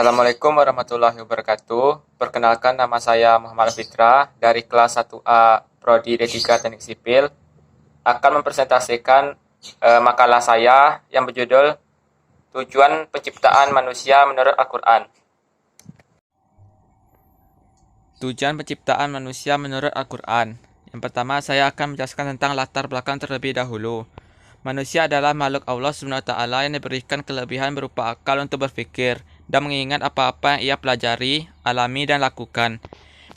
Assalamualaikum warahmatullahi wabarakatuh. Perkenalkan, nama saya Muhammad Fitra dari kelas 1A Prodi D3 Teknik Sipil. Akan mempresentasikan makalah saya yang berjudul Tujuan Penciptaan Manusia Menurut Al-Quran. Tujuan penciptaan manusia menurut Al-Quran. Yang pertama, saya akan menjelaskan tentang latar belakang terlebih dahulu. Manusia adalah makhluk Allah SWT yang diberikan kelebihan berupa akal untuk berpikir dan mengingat apa-apa yang ia pelajari, alami, dan lakukan.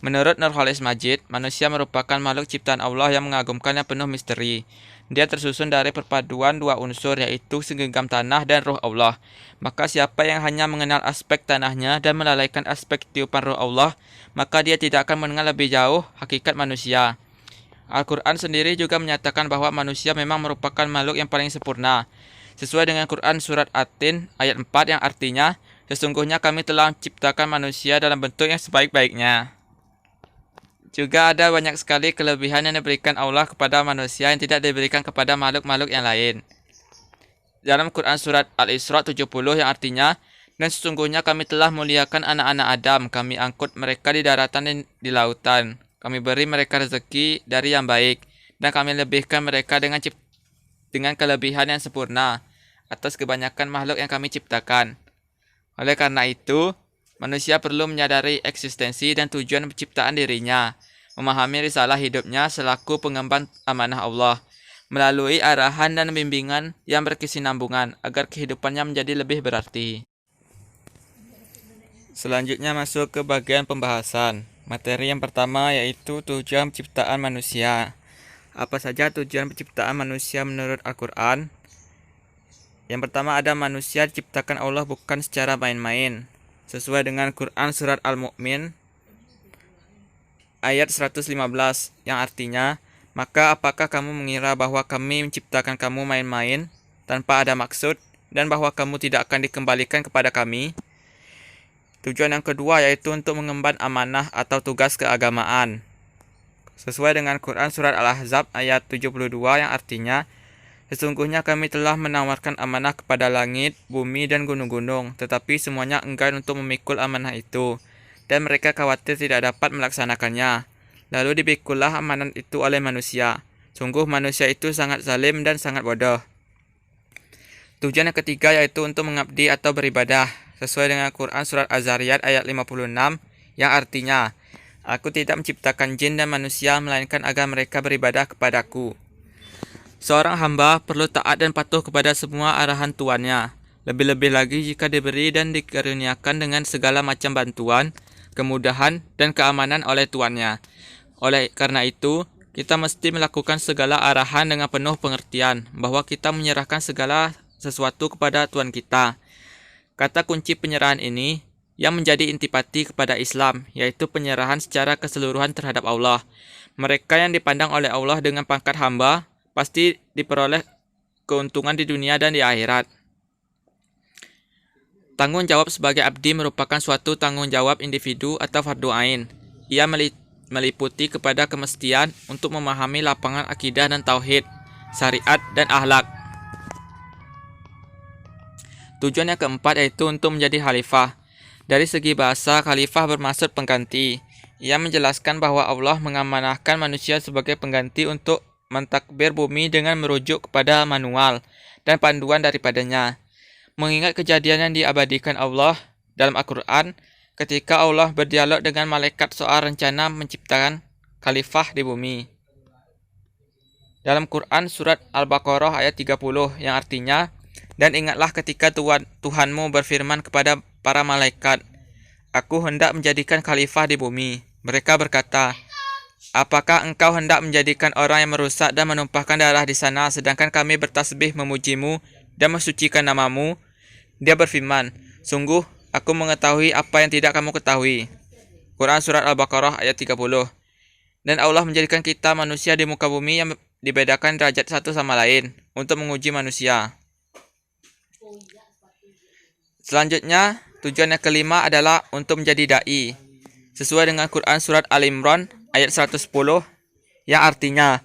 Menurut Nurholis Majid, manusia merupakan makhluk ciptaan Allah yang mengagumkan yang penuh misteri. Dia tersusun dari perpaduan dua unsur, yaitu segenggam tanah dan roh Allah. Maka siapa yang hanya mengenal aspek tanahnya dan melalaikan aspek tiupan roh Allah, maka dia tidak akan mengenal lebih jauh hakikat manusia. Al-Quran sendiri juga menyatakan bahwa manusia memang merupakan makhluk yang paling sempurna. Sesuai dengan Quran Surat At-Tin ayat 4 yang artinya, sesungguhnya kami telah menciptakan manusia dalam bentuk yang sebaik-baiknya. Juga ada banyak sekali kelebihan yang diberikan Allah kepada manusia yang tidak diberikan kepada makhluk-makhluk yang lain. Dalam Quran Surat Al-Isra 70 yang artinya, dan sesungguhnya kami telah muliakan anak-anak Adam, kami angkut mereka di daratan dan di lautan. Kami beri mereka rezeki dari yang baik, dan kami lebihkan mereka dengan kelebihan yang sempurna atas kebanyakan makhluk yang kami ciptakan. Oleh karena itu, manusia perlu menyadari eksistensi dan tujuan penciptaan dirinya, memahami risalah hidupnya selaku pengemban amanah Allah, melalui arahan dan bimbingan yang berkesinambungan agar kehidupannya menjadi lebih berarti. Selanjutnya masuk ke bagian pembahasan. Materi yang pertama yaitu tujuan penciptaan manusia. Apa saja tujuan penciptaan manusia menurut Al-Quran? Yang pertama ada manusia diciptakan Allah bukan secara main-main. Sesuai dengan Quran Surat Al-Mu'min ayat 115 yang artinya, maka apakah kamu mengira bahwa kami menciptakan kamu main-main tanpa ada maksud dan bahwa kamu tidak akan dikembalikan kepada kami? Tujuan yang kedua yaitu untuk mengemban amanah atau tugas keagamaan. Sesuai dengan Quran Surat Al-Ahzab ayat 72 yang artinya, sesungguhnya kami telah menawarkan amanah kepada langit, bumi, dan gunung-gunung, tetapi semuanya enggan untuk memikul amanah itu, dan mereka khawatir tidak dapat melaksanakannya. Lalu dipikullah amanah itu oleh manusia. Sungguh manusia itu sangat zalim dan sangat bodoh. Tujuan yang ketiga yaitu untuk mengabdi atau beribadah. Sesuai dengan Quran Surat Az-Zariyat ayat 56 yang artinya, Aku tidak menciptakan jin dan manusia melainkan agar mereka beribadah kepadaku. Seorang hamba perlu taat dan patuh kepada semua arahan tuannya. Lebih-lebih lagi jika diberi dan dikaruniakan dengan segala macam bantuan, kemudahan, dan keamanan oleh tuannya. Oleh karena itu, kita mesti melakukan segala arahan dengan penuh pengertian bahwa kita menyerahkan segala sesuatu kepada Tuhan kita. Kata kunci penyerahan ini yang menjadi intipati kepada Islam, yaitu penyerahan secara keseluruhan terhadap Allah. Mereka yang dipandang oleh Allah dengan pangkat hamba pasti diperoleh keuntungan di dunia dan di akhirat. Tanggung jawab sebagai abdi merupakan suatu tanggung jawab individu atau fardu ain. Ia meliputi kepada kemestian untuk memahami lapangan akidah dan tauhid, syariat dan akhlak. Tujuan yang keempat yaitu untuk menjadi khalifah. Dari segi bahasa, khalifah bermaksud pengganti. Ia menjelaskan bahwa Allah mengamanahkan manusia sebagai pengganti untuk mentadbir bumi dengan merujuk kepada manual dan panduan daripadanya. Mengingat kejadian yang diabadikan Allah dalam Al-Quran ketika Allah berdialog dengan malaikat soal rencana menciptakan khalifah di bumi. Dalam Quran Surat Al-Baqarah ayat 30 yang artinya, dan ingatlah ketika Tuhanmu berfirman kepada para malaikat, Aku hendak menjadikan khalifah di bumi. Mereka berkata, Apakah engkau hendak menjadikan orang yang merusak dan menumpahkan darah di sana, sedangkan kami bertasbih memujimu dan mensucikan namamu? Dia berfirman, Sungguh, aku mengetahui apa yang tidak kamu ketahui. Quran Surat Al-Baqarah ayat 30. Dan Allah menjadikan kita manusia di muka bumi yang dibedakan derajat satu sama lain untuk menguji manusia. Selanjutnya, tujuan yang kelima adalah untuk menjadi da'i. Sesuai dengan Quran Surat Al-Imran ayat 110 yang artinya,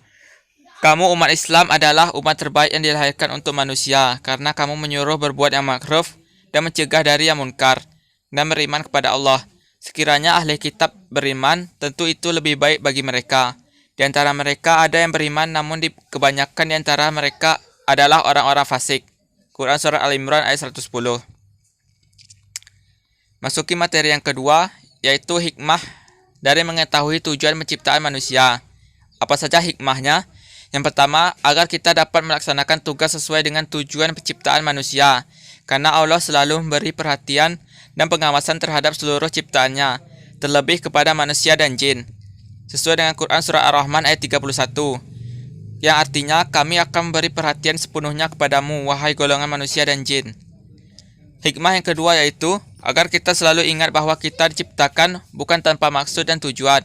Kamu umat Islam adalah umat terbaik yang dilahirkan untuk manusia, karena kamu menyuruh berbuat yang makruf dan mencegah dari yang munkar. dan beriman kepada Allah. Sekiranya ahli kitab beriman, tentu itu lebih baik bagi mereka. Di antara mereka ada yang beriman, namun kebanyakan di antara mereka adalah orang-orang fasik. Quran Surat Al-Imran ayat 110. Masuki materi yang kedua, yaitu hikmah dari mengetahui tujuan penciptaan manusia. Apa saja hikmahnya? Yang pertama, agar kita dapat melaksanakan tugas sesuai dengan tujuan penciptaan manusia. Karena Allah selalu memberi perhatian dan pengawasan terhadap seluruh ciptaannya, terlebih kepada manusia dan jin. Sesuai dengan Quran Surah Ar-Rahman ayat 31, yang artinya kami akan memberi perhatian sepenuhnya kepadamu, wahai golongan manusia dan jin. Hikmah yang kedua yaitu agar kita selalu ingat bahwa kita diciptakan bukan tanpa maksud dan tujuan,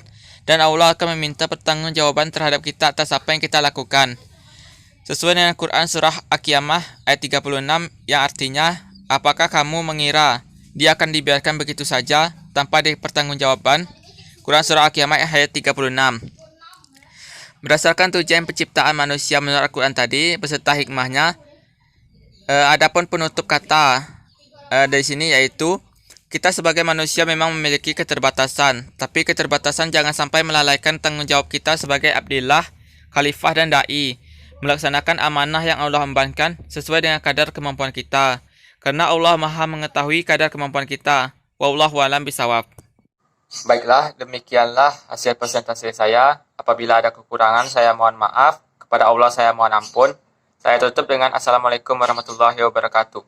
dan Allah akan meminta pertanggungjawaban terhadap kita atas apa yang kita lakukan. Sesuai dengan Quran Surah Al-Qiyamah ayat 36, yang artinya, apakah kamu mengira dia akan dibiarkan begitu saja tanpa dipertanggungjawaban? Quran Surah Al-Qiyamah ayat 36. Berdasarkan tujuan penciptaan manusia menurut Al-Quran tadi beserta hikmahnya, adapun penutup kata dari sini yaitu kita sebagai manusia memang memiliki keterbatasan, tapi keterbatasan jangan sampai melalaikan tanggung jawab kita sebagai abdillah, khalifah dan dai, melaksanakan amanah yang Allah embankan sesuai dengan kadar kemampuan kita. Karena Allah Maha mengetahui kadar kemampuan kita. Wallahu a'lam bishawab. Baiklah, demikianlah hasil presentasi saya. Apabila ada kekurangan, saya mohon maaf. Kepada Allah saya mohon ampun. Saya tutup dengan Assalamualaikum warahmatullahi wabarakatuh.